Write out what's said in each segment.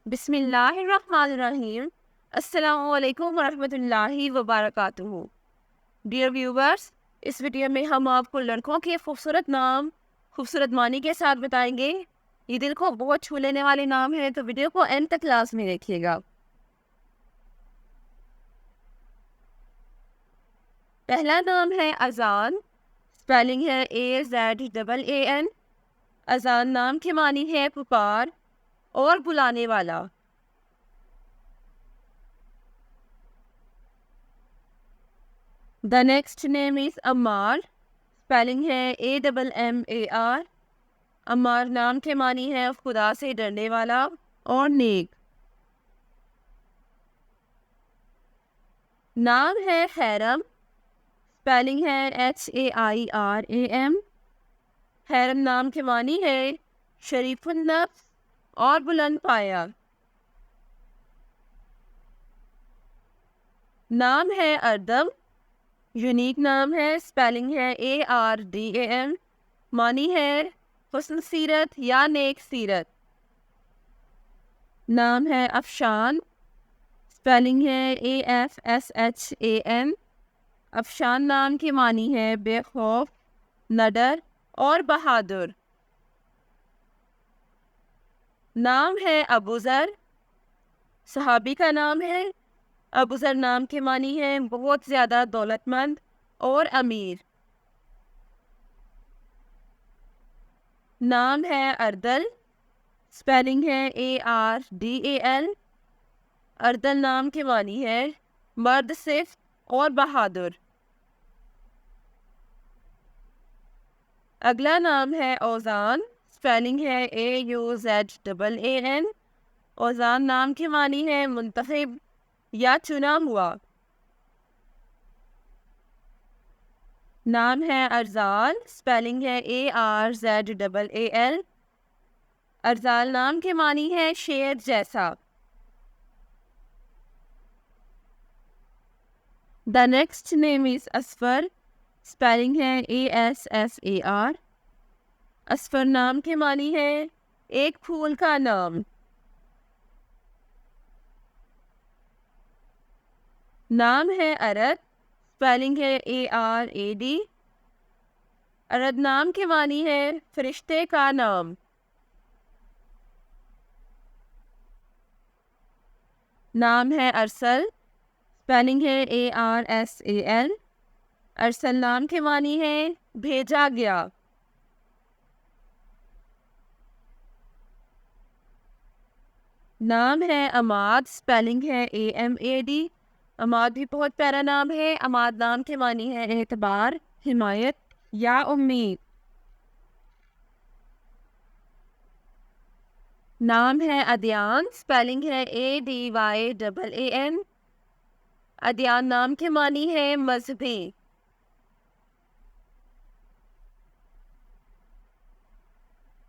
بسم اللہ الرحمن الرحیم. السلام علیکم ورحمۃ اللہ وبرکاتہ. ڈیئر ویورس، اس ویڈیو میں ہم آپ کو لڑکوں کے خوبصورت نام خوبصورت معنی کے ساتھ بتائیں گے. یہ دل کو بہت چھو لینے والے نام ہیں، تو ویڈیو کو اینڈ تک کلاس میں دیکھیے گا. پہلا نام ہے اذان. اسپیلنگ ہے AZAAN. اذان نام کے معنی ہے پکار اور بلانے والا. The next name is Ammar. Spelling ہے AMMAR. عمار نام کے معنی ہے خدا سے ڈرنے والا اور نیک. نام ہے خیرم. اسپیلنگ ہے HAIRAM. خیرم نام کے معنی ہے شریف النفس اور بلند پایا. نام ہے اردم. یونیک نام ہے. اسپیلنگ ہے ARDAM. معنی ہے حسن سیرت یا نیک سیرت. نام ہے افشان. اسپیلنگ ہے AFSHAN. افشان نام کے معنی ہے بے خوف، نڈر اور بہادر. نام ہے ابوذر. صحابی کا نام ہے. ابوذر نام کے معنی ہے بہت زیادہ دولت مند اور امیر. نام ہے اردل. اسپیلنگ ہے ARDAL. اردل نام کے معنی ہے مرد صفت اور بہادر. اگلا نام ہے اوزان. اسپیلنگ ہے AUZAAN. اوزان نام کے معنی ہے منتخب یا چنا ہوا. نام ہے ارزال. اسپیلنگ ہے ARZAAL. ارزال نام کے معنی ہے شیر جیسا. The next name is Asfar. Spelling ہے ASSAR. اسفر نام کے معنی ہے ایک پھول کا نام. نام ہے ارد. اسپیلنگ ہے ARAD. ارد نام کے معنی ہے فرشتے کا نام. نام ہے ارسل. اسپیلنگ ہے ARSAL. ارسل نام کے معنی ہے بھیجا گیا. نام ہے عماد. اسپیلنگ ہے AMAD. عماد بھی بہت پیارا نام ہے. عماد نام کے معنی ہے اعتبار، حمایت یا امید. نام ہے ادیان. اسپیلنگ ہے ADYAAN. ادیان نام کے معنی ہے مذہبی.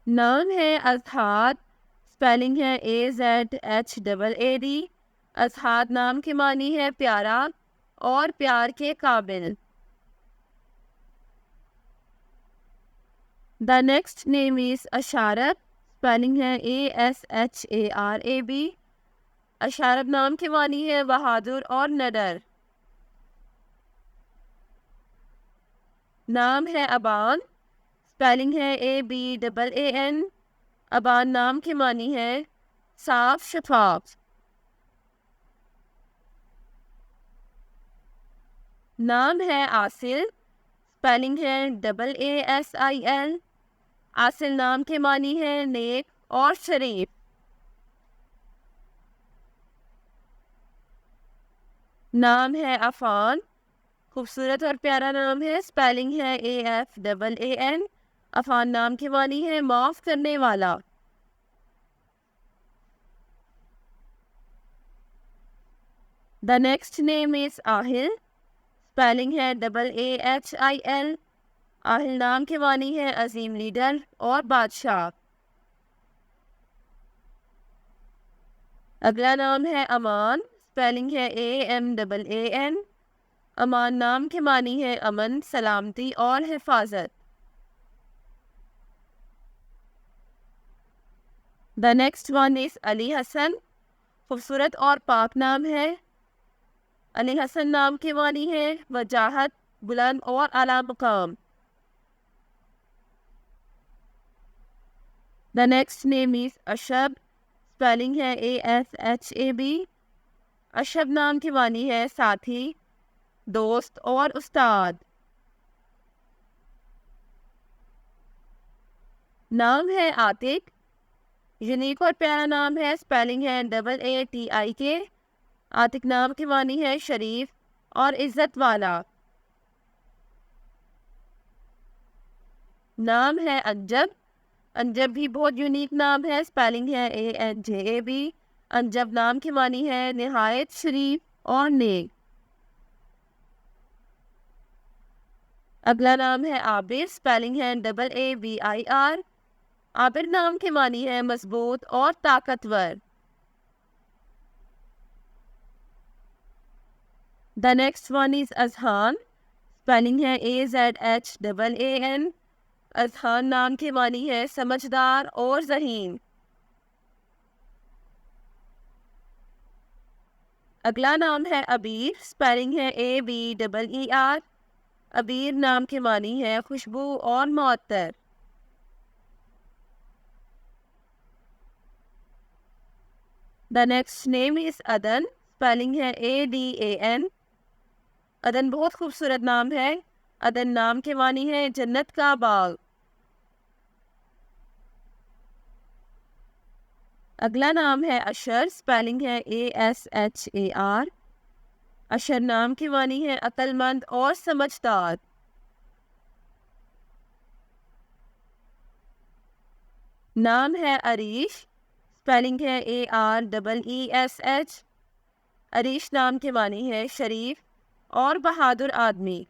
نام ہے اذہاد. اسپیلنگ ہے AZHAAD. اذہاد نام کے معنی ہے پیارا اور پیار کے قابل. The next name is Isharat. Spelling ہے ASHARAB. اشارت نام کے معنی ہے بہادر اور نڈر. نام ہے ابان. اسپیلنگ ہے ABAAN. ابان نام کے معنی ہے صاف شفاف. نام ہے عاصل. اسپیلنگ ہے AASIL. عاصل نام کے معنی ہے نیک اور شریف. نام ہے عفان. خوبصورت اور پیارا نام ہے. اسپیلنگ ہے AFAAN. عفان نام کے معنی ہے معاف کرنے والا. The next name is Aahil. Spelling ہے AAHIL. آہل نام کے معنی ہے عظیم لیڈر اور بادشاہ. اگلا نام ہے امان. اسپیلنگ ہے AMAAN. امان نام کے معنی ہے امن، سلامتی اور حفاظت. The next one is علی حسن. خوبصورت اور پاک نام ہے. علی حسن نام کے معنی ہے وجاہت، بلند اور اعلیٰ مقام. The next name is Ashab. Spelling ہے ASHAB. اشب نام کے معنی ہے ساتھی، دوست اور استاد. نام ہے عاتق. یونیک اور پیارا نام ہے. اسپیلنگ ہے AATIK. عاتق نام کے معنی ہے شریف اور عزت والا. نام ہے انجب. انجب بھی بہت یونیک نام ہے. اسپیلنگ ہے ANJAB. انجب نام کے معنی ہے نہایت شریف اور نیک. اگلا نام ہے عابر. اسپیلنگ ہے AABIR. عابر نام کے معنی ہے مضبوط اور طاقتور. The next one is Azhan. Spelling ہے AZHAAN. اذہان نام کے معنی ہے سمجھدار اور ذہین. اگلا نام ہے عبیر. اسپیلنگ ہے ABEER. عبیر نام کے معنی ہے خوشبو اور معطر. The next name is عدن. اسپیلنگ ہے ADAN. عدن بہت خوبصورت نام ہے. عدن نام کے معنی ہے جنت کا باغ. اگلا نام ہے اشر. اسپیلنگ ہے ASHAR. اشر نام کے معنی ہے عقل مند اور سمجھدار. نام ہے عریش. اسپیلنگ ہے AREESH. عریش نام کے معنی ہے شریف اور بہادر آدمی.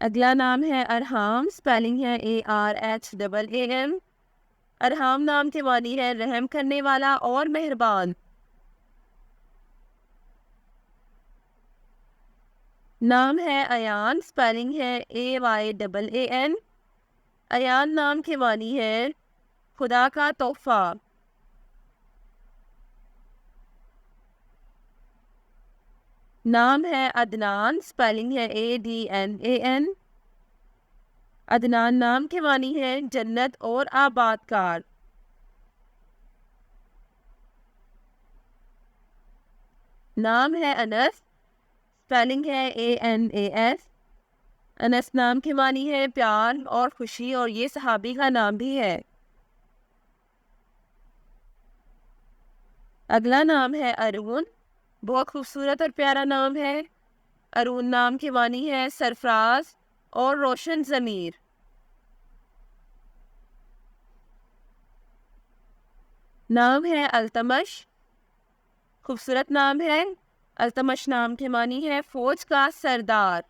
اگلا نام ہے ارحام. اسپیلنگ ہے ARHAM. ارحام نام کے معنی ہے رحم کرنے والا اور مہربان. نام ہے ایان. اسپیلنگ ہے AYAAN. ایان نام کے معنی ہے خدا کا تحفہ. نام ہے عدنان. اسپیلنگ ہے ADNAN. عدنان نام کے معنی ہے جنت اور آباد کار. نام ہے انس. اسپیلنگ ہے ANAS. انس نام کے معنی ہے پیار اور خوشی اور یہ صحابی کا نام بھی ہے. اگلا نام ہے ارون. بہت خوبصورت اور پیارا نام ہے. ارون نام کے معنی ہے سرفراز اور روشن ضمیر. نام ہے التمش. خوبصورت نام ہے. التمش نام کے معنی ہے فوج کا سردار.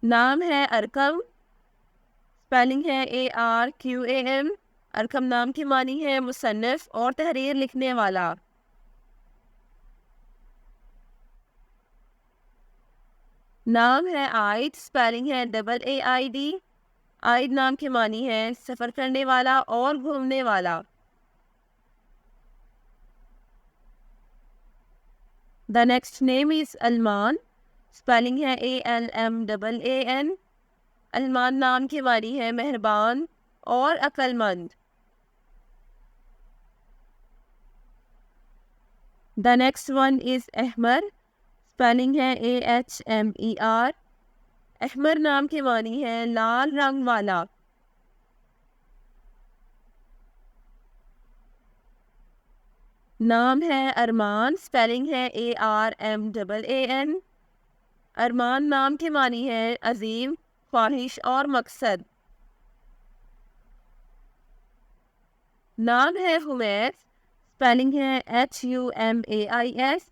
نام ہے ارکم. اسپیلنگ ہے ARQAM. ارکم نام کے معنی ہے مصنف اور تحریر لکھنے والا. نام ہے عائد. اسپیلنگ ہے AAID. عائد نام کے معنی ہے سفر کرنے والا اور گھومنے والا. The next name is Almaan. Spelling ہے ALMAAN. علمان نام کے معنی ہے مہربان اور عقل مند. The next one is احمر. اسپیلنگ ہے AHMER. احمر نام کے معنی ہے لال رنگ والا. نام ہے ارمان. اسپیلنگ ہے ARMAAN. ارمان نام کے معنی ہے عظیم، خواہش اور مقصد. نام ہے حمیس. اسپیلنگ ہے HUMAIS.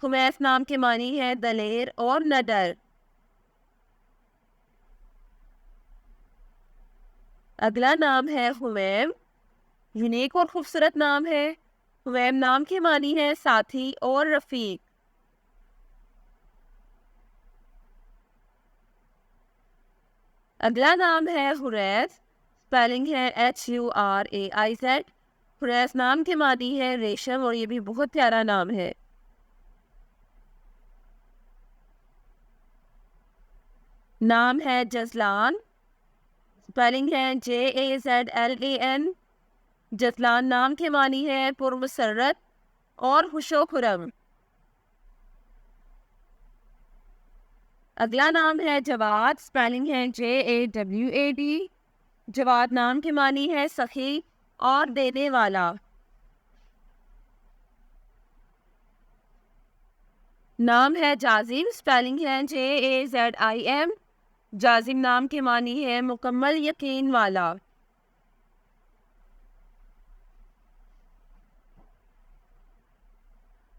حمیس نام کے معنی ہے دلیر اور نڈر. اگلا نام ہے حمیم. یونیک اور خوبصورت نام ہے. حمیم نام کے معنی ہے ساتھی اور رفیق. اگلا نام ہے حریث، اسپیلنگ ہے HURAIZ۔ حریث نام کے معنی ہے ریشم، اور یہ بھی بہت پیارا نام ہے۔ نام ہے جزلان، اسپیلنگ ہے JAZLAN۔ جزلان نام کے معنی ہے پرمسرت اور خوش و خرم۔ اگلا نام ہے جواد، اسپیلنگ ہے JAWAD۔ جواد نام کے معنی ہے سخی اور دینے والا۔ نام ہے جازم، اسپیلنگ ہے JAZIM۔ جازم نام کے معنی ہے مکمل یقین والا۔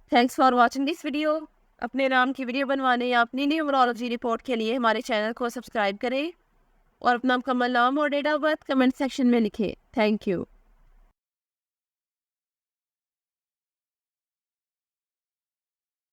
Thanks for watching this video. اپنے نام کی ویڈیو بنوانے یا اپنی نیومرولوجی رپورٹ کے لیے ہمارے چینل کو سبسکرائب کریں اور اپنا مکمل نام اور date of birth comment section میں لکھیں۔ Thank you.